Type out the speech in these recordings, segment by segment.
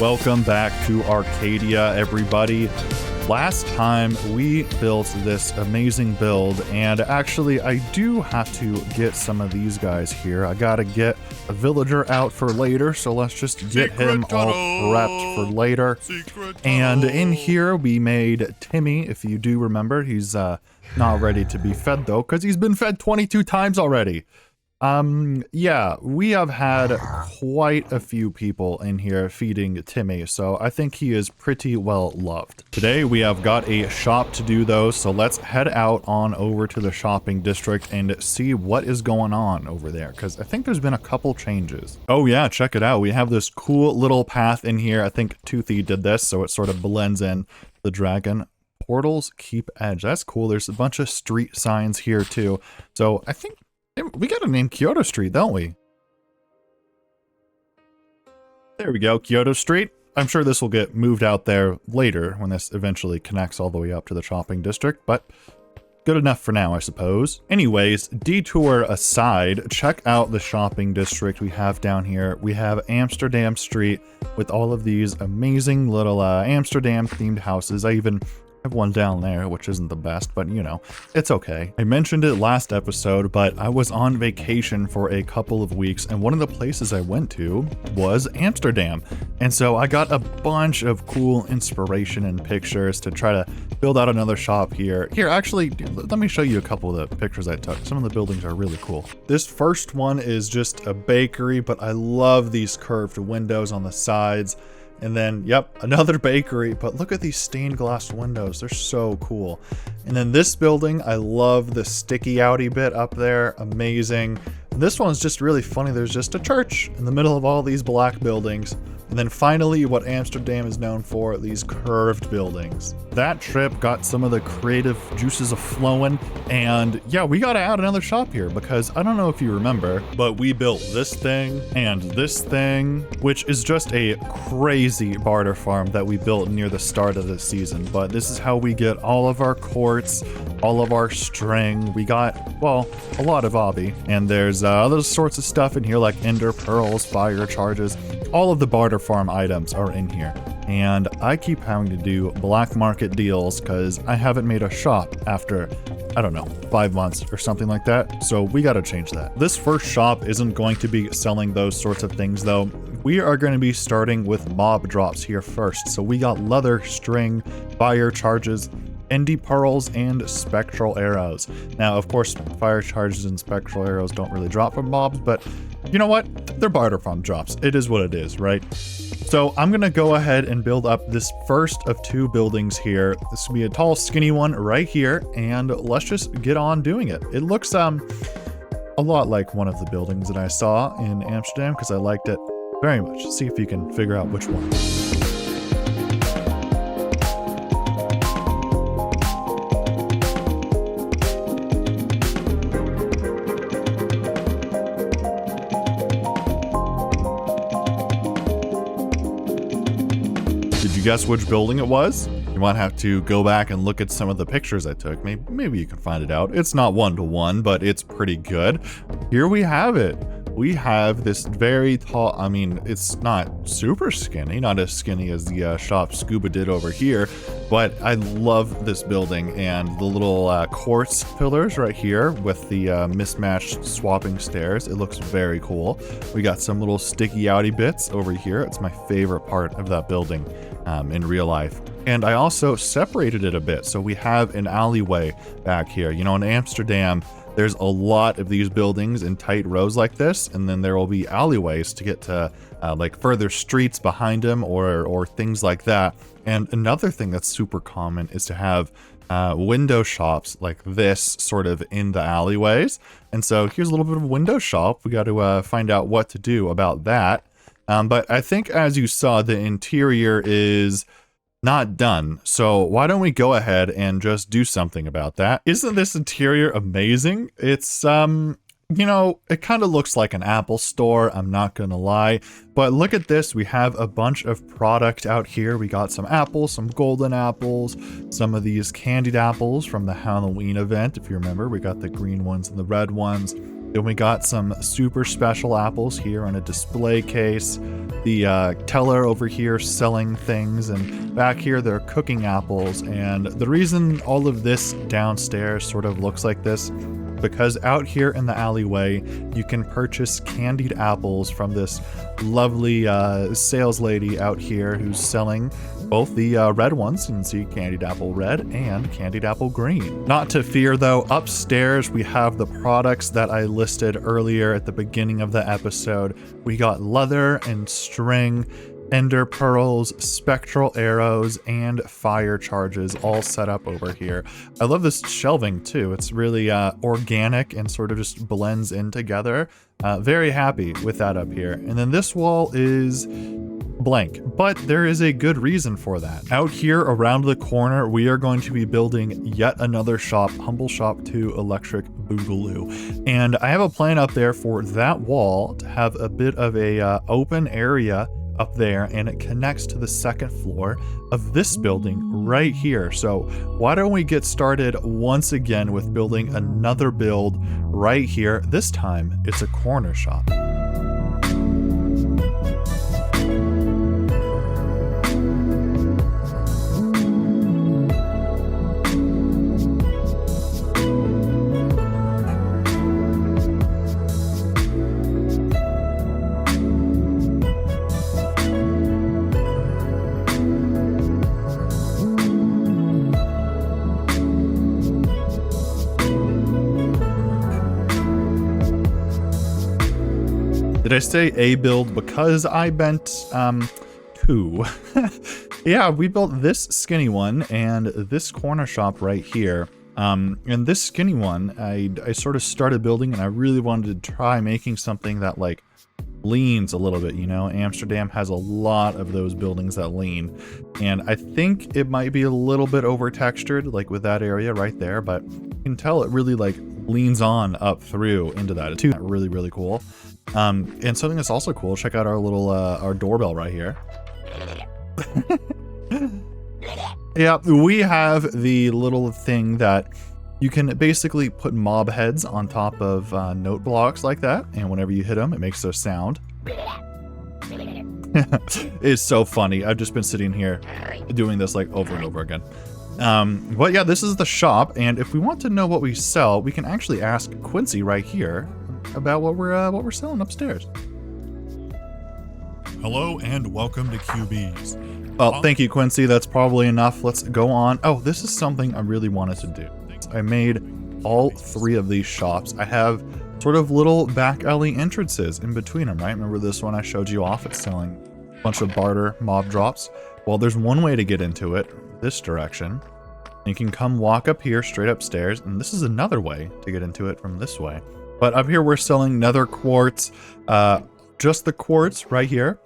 Welcome back to Arcadia, everybody. Last time we built this amazing build, and actually I do have to get some of these guys here. I gotta get a villager out for later, so let's just get him all prepped for later. And in here we made Timmy, if you do remember. He's not ready to be fed though, because he's been fed 22 times already. Yeah, we have had quite a few people in here feeding Timmy, so I think he is pretty well loved. Today we have got a shop to do though, so let's head out on over to the shopping district and see what is going on over there, because I think there's been a couple changes. Oh yeah, check it out. We have this cool little path in here. I think Toothy did this, so it sort of blends in the dragon. Portals keep edge. That's cool. There's a bunch of street signs here too, so I think we got to name Kyoto Street, don't we? There we go, Kyoto Street. I'm sure this will get moved out there later when this eventually connects all the way up to the shopping district, but good enough for now, I suppose. Anyways, detour aside, check out the shopping district we have down here. We have Amsterdam Street with all of these amazing little Amsterdam-themed houses. I even have one down there, which isn't the best, but you know, it's okay. I mentioned it last episode, but I was on vacation for a couple of weeks, and one of the places I went to was Amsterdam. And so I got a bunch of cool inspiration and pictures to try to build out another shop here. Here, actually, let me show you a couple of the pictures I took. Some of the buildings are really cool. This first one is just a bakery, but I love these curved windows on the sides. And then, yep, another bakery, but look at these stained glass windows. They're so cool. And then this building, I love the sticky outy bit up there. Amazing. And this one's just really funny. There's just a church in the middle of all these black buildings. And then finally, what Amsterdam is known for, these curved buildings. That trip got some of the creative juices flowing, and yeah, we gotta add another shop here because I don't know if you remember, but we built this thing and this thing, which is just a crazy barter farm that we built near the start of the season. But this is how we get all of our quartz, all of our string. We got, well, a lot of obby, and there's other sorts of stuff in here like ender pearls, fire charges. All of the barter farm items are in here, and I keep having to do black market deals because I haven't made a shop after, I don't know, 5 months or something like that, so we gotta change that. This first shop isn't going to be selling those sorts of things though. We are going to be starting with mob drops here first, so we got leather, string, fire charges, endy pearls, and spectral arrows. Now, of course, fire charges and spectral arrows don't really drop from mobs, but you know what? They're barter farm drops. It is what it is, right? So I'm gonna go ahead and build up this first of 2 buildings here. This will be a tall, skinny one right here, and let's just get on doing it. It looks a lot like one of the buildings that I saw in Amsterdam because I liked it very much. See if you can figure out which one. Guess which building it was? You might have to go back and look at some of the pictures I took. Maybe you can find it out. It's not one-to-one, but it's pretty good. Here we have it. We have this very tall, I mean, it's not super skinny, not as skinny as the shop Scuba did over here, but I love this building and the little quartz pillars right here with the mismatched swapping stairs. It looks very cool. We got some little sticky outy bits over here. It's my favorite part of that building in real life. And I also separated it a bit, so we have an alleyway back here. You know, in Amsterdam, there's a lot of these buildings in tight rows like this, and then there will be alleyways to get to like further streets behind them or things like that. And another thing that's super common is to have window shops like this sort of in the alleyways. And so here's a little bit of a window shop. We got to find out what to do about that. But I think, as you saw, the interior is not done. So why don't we go ahead and just do something about that? Isn't this interior amazing? It's, you know, it kind of looks like an Apple store, I'm not gonna lie. But look at this, we have a bunch of product out here. We got some apples, some golden apples, some of these candied apples from the Halloween event. If you remember, we got the green ones and the red ones. Then we got some super special apples here on a display case. The teller over here selling things, and back here they're cooking apples. And the reason all of this downstairs sort of looks like this, because out here in the alleyway, you can purchase candied apples from this lovely sales lady out here who's selling both the red ones. You can see candied apple red and candied apple green. Not to fear though, upstairs we have the products that I listed earlier at the beginning of the episode. We got leather and string, ender pearls, spectral arrows, and fire charges all set up over here. I love this shelving too. It's really organic and sort of just blends in together. Very happy with that up here. And then this wall is blank, but there is a good reason for that. Out here around the corner, we are going to be building yet another shop, Humble Shop 2 Electric Boogaloo. And I have a plan up there for that wall to have a bit of a open area up there, and it connects to the second floor of this building right here. So why don't we get started once again with building another build right here. This time it's a corner shop. Did I say a build because I bent two? Yeah, we built this skinny one and this corner shop right here. And this skinny one, I sort of started building, and I really wanted to try making something that like leans a little bit, you know. Amsterdam has a lot of those buildings that lean, and I think it might be a little bit over textured, like with that area right there, but you can tell it really like leans on up through into that. It's really, really cool. And something that's also cool, check out our little our doorbell right here. Yeah, we have the little thing that you can basically put mob heads on top of note blocks like that, and whenever you hit them, it makes a sound. It's so funny. I've just been sitting here doing this like over and over again. But yeah, this is the shop, and if we want to know what we sell, we can actually ask Quincy right here about what we're selling upstairs. Hello and welcome to QBs. Well, thank you, Quincy. That's probably enough. Let's go on. Oh, this is something I really wanted to do. I made all three of these shops. I have sort of little back alley entrances in between them, right? Remember this one I showed you off? It's selling a bunch of barter mob drops. Well, there's one way to get into it, this direction. You can come walk up here straight upstairs, and this is another way to get into it from this way. But up here we're selling nether quartz, just the quartz right here.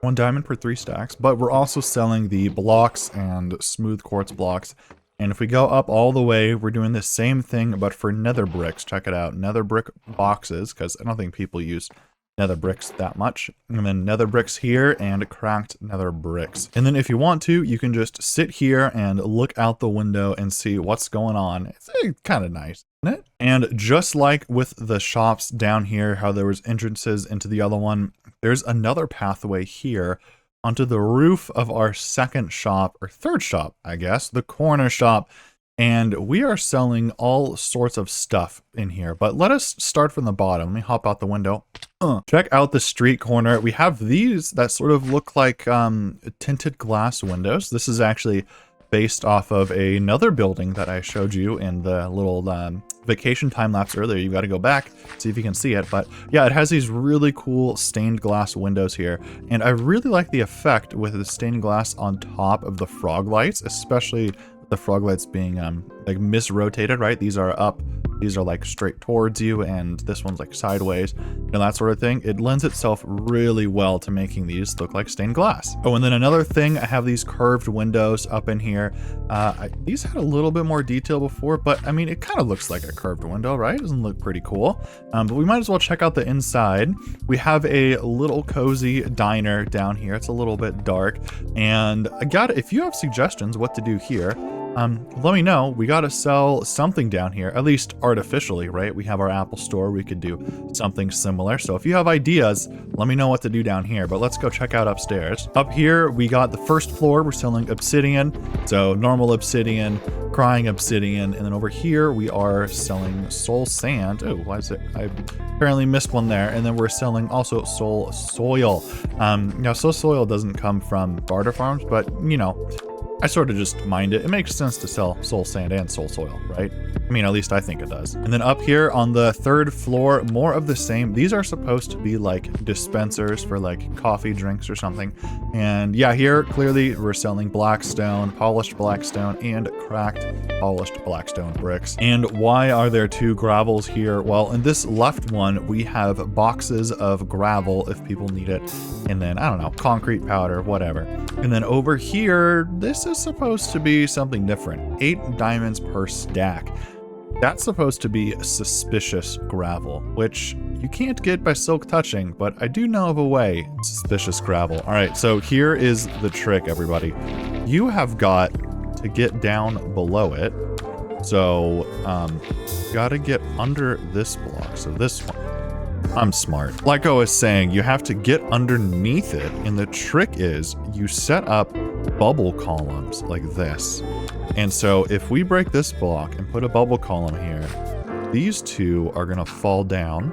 1 diamond per 3 stacks, but we're also selling the blocks and smooth quartz blocks. And if we go up all the way, we're doing the same thing, but for nether bricks. Check it out, nether brick boxes, because I don't think people use nether bricks that much. And then nether bricks here and cracked nether bricks. And then if you want to, you can just sit here and look out the window and see what's going on. It's kind of nice, isn't it? And just like with the shops down here, how there was entrances into the other one, there's another pathway here onto the roof of our second shop, or third shop, I guess, the corner shop. And we are selling all sorts of stuff in here, but let us start from the bottom. Let me hop out the window. Check out the street corner. We have these that sort of look like tinted glass windows. This is actually based off of another building that I showed you in the little vacation time lapse earlier. You got to go back, see if you can see it. But yeah, it has these really cool stained glass windows here. And I really like the effect with the stained glass on top of the frog lights, especially the frog lights being like misrotated, right? These are up, these are like straight towards you, and this one's like sideways, and that sort of thing. It lends itself really well to making these look like stained glass. Oh, and then another thing, I have these curved windows up in here. These had a little bit more detail before, but I mean, it kind of looks like a curved window, right? Doesn't look pretty cool. But we might as well check out the inside. We have a little cozy diner down here. It's a little bit dark, and if you have suggestions what to do here, let me know. We gotta sell something down here, at least artificially, right? We have our Apple store. We could do something similar. So if you have ideas, let me know what to do down here, but let's go check out upstairs. Up here, we got the first floor. We're selling obsidian. So normal obsidian, crying obsidian. And then over here, we are selling soul sand. Oh, why is it? I apparently missed one there. And then we're selling also soul soil. Now soul soil doesn't come from barter farms, but you know, I sort of just mind it. It makes sense to sell soul sand and soul soil, right? I mean, at least I think it does. And then up here on the third floor, more of the same. These are supposed to be like dispensers for like coffee drinks or something. And yeah, here clearly we're selling blackstone, polished blackstone, and cracked polished blackstone bricks. And why are there two gravels here? Well, in this left one, we have boxes of gravel if people need it. And then, I don't know, concrete powder, whatever. And then over here, this is supposed to be something different. 8 diamonds per stack. That's supposed to be suspicious gravel, which you can't get by silk touching, but I do know of a way. Suspicious gravel. All right, so here is the trick, everybody. You have got to get down below it. So, gotta get under this block. So this one. I'm smart. Like I was saying, you have to get underneath it, and the trick is you set up bubble columns like this. And so if we break this block and put a bubble column here, these two are gonna fall down.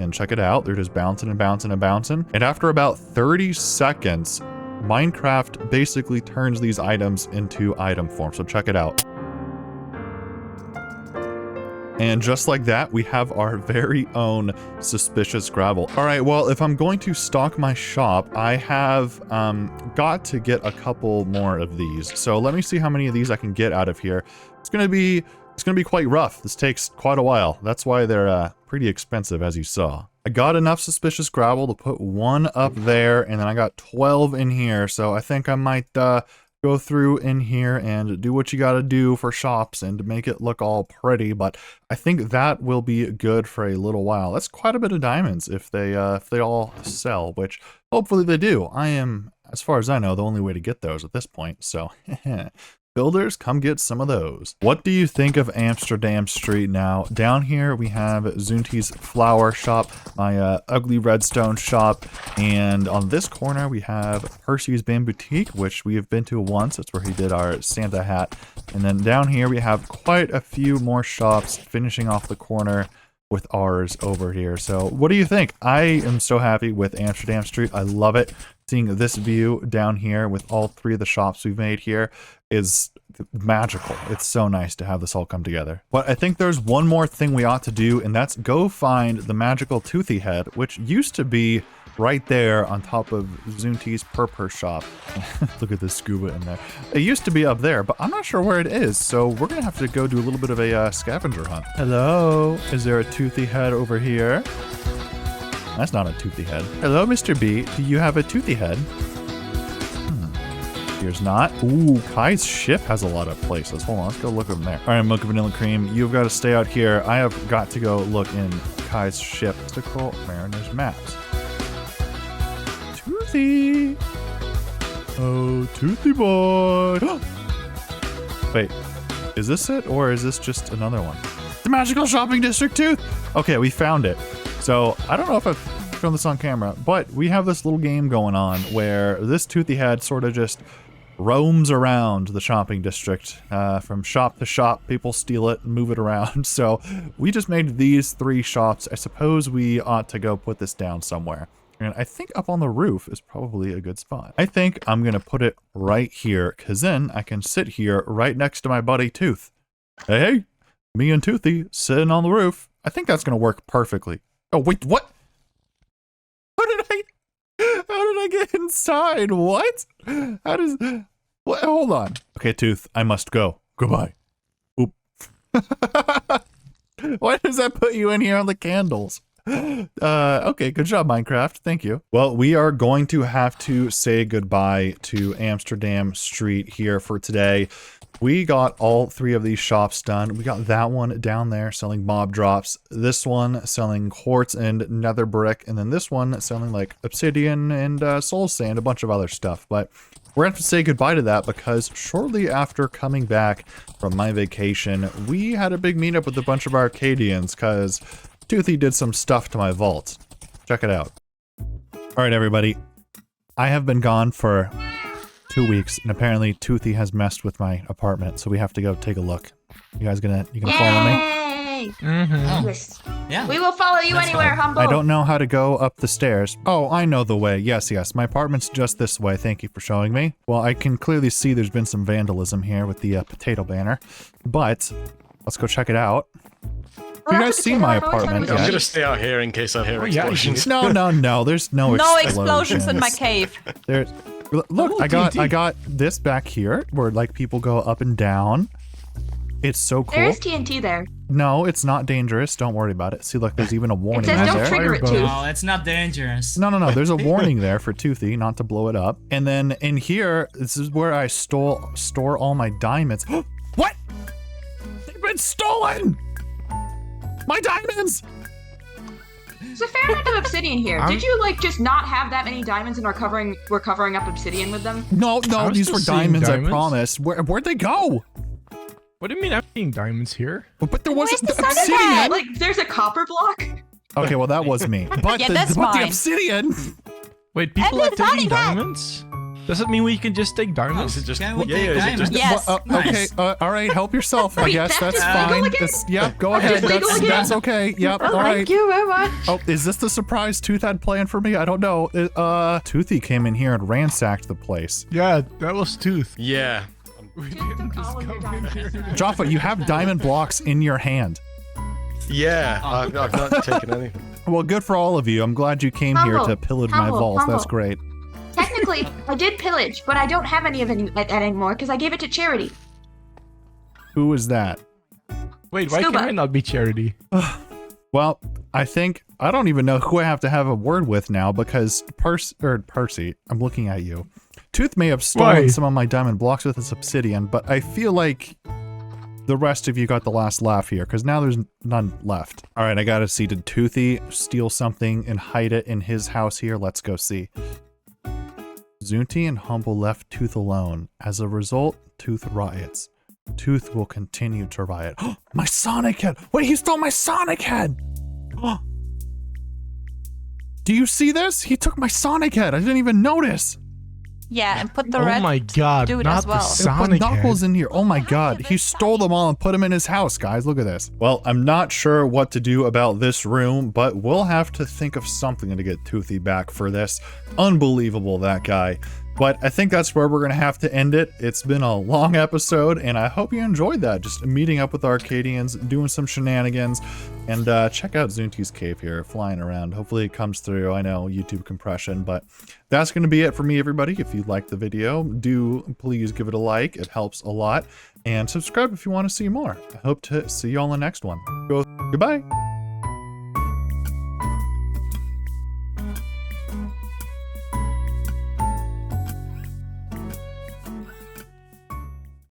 And check it out, they're just bouncing and bouncing and bouncing. And after about 30 seconds, Minecraft basically turns these items into item form. So check it out. And just like that, we have our very own suspicious gravel. All right, well, if I'm going to stock my shop, I have got to get a couple more of these. So let me see how many of these I can get out of here. It's gonna be quite rough. This takes quite a while. That's why they're pretty expensive, as you saw. I got enough suspicious gravel to put one up there, and then I got 12 in here. So I think I might go through in here and do what you gotta do for shops and to make it look all pretty, but I think that will be good for a little while. That's quite a bit of diamonds if they all sell, which hopefully they do. I am, as far as I know, the only way to get those at this point, so builders, come get some of those. What do you think of Amsterdam Street now? Down here we have Zunti's flower shop, my ugly redstone shop, and on this corner we have Percy's Bamboo Boutique, which we have been to once. That's where he did our Santa hat. And then down here we have quite a few more shops finishing off the corner with ours over here. So what do you think? I am so happy with Amsterdam Street. I love it. Seeing this view down here with all 3 of the shops we've made here is magical. It's so nice to have this all come together. But I think there's one more thing we ought to do, and that's go find the magical toothy head, which used to be right there on top of Zunti's purpur shop. Look at this scuba in there. It used to be up there, but I'm not sure where it is, so we're gonna have to go do a little bit of a scavenger hunt. Hello, is there a toothy head over here? That's not a toothy head. Hello, Mr. B. Do you have a toothy head? Here's not. Ooh, Kai's ship has a lot of places. Hold on, let's go look over there. All right, Milk and Vanilla Cream, you've got to stay out here. I have got to go look in Kai's ship. Mystical Mariner's Maps. Toothy! Oh, Toothy boy! Wait, is this it, or is this just another one? The Magical Shopping District Tooth! Okay, we found it. So, I don't know if I've filmed this on camera, but we have this little game going on where this toothy head sort of just roams around the shopping district from shop to shop. People steal it and move it around. So we just made these 3 shops. I suppose we ought to go put this down somewhere. And I think up on the roof is probably a good spot. I think I'm going to put it right here, because then I can sit here right next to my buddy Tooth. Hey, me and Toothy sitting on the roof. I think that's going to work perfectly. Oh, wait, what? How did I get inside? What? How does... What? Hold on. Okay, Tooth, I must go. Goodbye. Oop. Why does that put you in here on the candles? Okay, good job, Minecraft. Thank you. Well, we are going to have to say goodbye to Amsterdam Street here for today. We got all 3 of these shops done. We got that one down there selling mob drops, this one selling quartz and nether brick, and then this one selling like obsidian and soul sand, a bunch of other stuff. But we're gonna have to say goodbye to that because shortly after coming back from my vacation, we had a big meetup with a bunch of Arcadians because Toothy did some stuff to my vault. Check it out. All right, everybody. I have been gone for 2 weeks, and apparently Toothy has messed with my apartment, so we have to go take a look. You guys gonna follow me? Yay! Yes. Yeah. We will follow you Let's anywhere, go. Humble. I don't know how to go up the stairs. Oh, I know the way. Yes, yes. My apartment's just this way. Thank you for showing me. Well, I can clearly see there's been some vandalism here with the potato banner, but let's go check it out. Well, You guys that's see okay, my I've always apartment had I'm yet? gonna stay out here in case I hear yeah, explosions. No, no, no. There's no explosions in my cave. There's, look, Oh, I got TNT. this back here where like people go up and down. It's so cool. There is TNT there. No, it's not dangerous. Don't worry about it. See, look, there's even a warning says right don't there. trigger it, Firebolt. too. No, it's not dangerous. No, no, no. There's a warning there for Toothy not to blow it up. And then in here, this is where I store all my diamonds. What? They've been stolen! My diamonds! There's a fair amount of obsidian here. Did you like just not have that many diamonds and are covering up obsidian with them? No, no, I was these still were seeing diamonds, I diamonds. promise. Where'd they go? What do you mean I'm seeing diamonds here? But there wasn't the sun of obsidian. that? Like there's a copper block. Okay, well that was me. But, Yeah, the, that's but the mine. obsidian. Wait, people are it's not taking even- diamonds? Does it mean we can just take Is diamonds? it just Can we yeah, take yeah, is it diamonds? just Yes. Okay, Nice. all right, help yourself. I Wait, guess that that's is legal fine. again? Yeah, go That ahead. is legal again? That's okay. Yep. Oh, all right. thank you very much. Oh, is this the surprise Tooth had planned for me? I don't know. Toothy came in here and ransacked the place. Yeah, that was Tooth. Yeah. We Took didn't just all of your come in diamonds. here. Jaffa, you have diamond blocks in your hand. Yeah, I've not taken anything. Well, good for all of you. I'm glad you came here Humble, to pillage my humble, vaults. That's humble. great. Technically, I did pillage, but I don't have any of it anymore because I gave it to charity. Who is that? Wait, why Scuba. can I not be charity? Well, I don't even know who I have to have a word with now because Percy, I'm looking at you. Tooth may have stolen Why? some of my diamond blocks with his obsidian, but I feel like the rest of you got the last laugh here because now there's none left. All right, I gotta see. Did Toothy steal something and hide it in his house here? Let's go see. Zunti and Humble left Tooth alone. As a result, Tooth riots. Tooth will continue to riot. My Sonic head! Wait, he stole my Sonic head! Do you see this? He took my Sonic head. I didn't even notice. Yeah, and put the Oh red my god, dude not as well. the Put Sonic Knuckles head. in here. Oh my god. He stole them all and put them in his house, guys. Look at this. Well, I'm not sure what to do about this room, but we'll have to think of something to get Toothy back for this. Unbelievable, that guy. But I think that's where we're going to have to end it. It's been a long episode, and I hope you enjoyed that. Just meeting up with Arcadians, doing some shenanigans, and check out Zunti's cave here, flying around. Hopefully it comes through. I know, YouTube compression, but that's going to be it for me, everybody. If you liked the video, do please give it a like. It helps a lot. And subscribe if you want to see more. I hope to see you all in the next one. Goodbye.